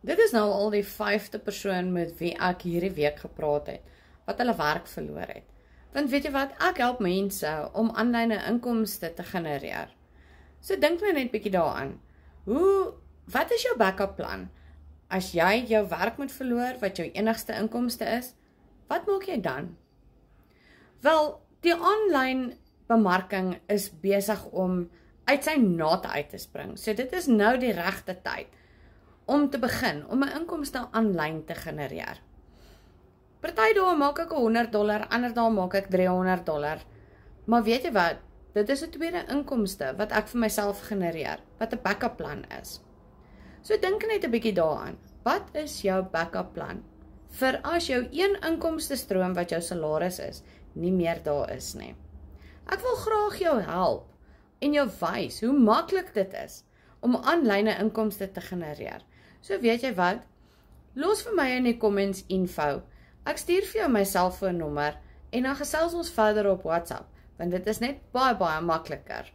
Dit is nou al die 5de persoon met wie ek hierdie week gepraat het, wat hulle werk verloor het. Want weet jy wat, ek help mense om aanlyn inkomste te genereer. So dink nou net bietjie daaraan. Wat is jou backup plan? As jy jou werk moet verloor, wat jou enigste inkomste is, wat maak jy dan? Wel, die aanlyn bemarking is besig om uit sy naad uit te spring. So dit is nou die regte tyd om te begin, om 'n inkomste aanlyn te genereer. Party dae maak ek $100, ander dae maak ek $300. Maar weet jy wat? Dit is 'n tweede inkomste wat ek vir myself genereer, wat 'n backup plan is. So dink net 'n bietjie daaraan. Wat is jou backup plan? Vir as jou een inkomste stroom wat jou salaris is, nie meer daar is nie. Ek wil graag jou help en jou wys hoe maklik dit is om aanlyn inkomste te genereer. So weet jy wat? Los vir my in die comments info. Ek stuur vir jou my selfoonnommer en dan gesels ons verder op WhatsApp, want dit is net baie makliker.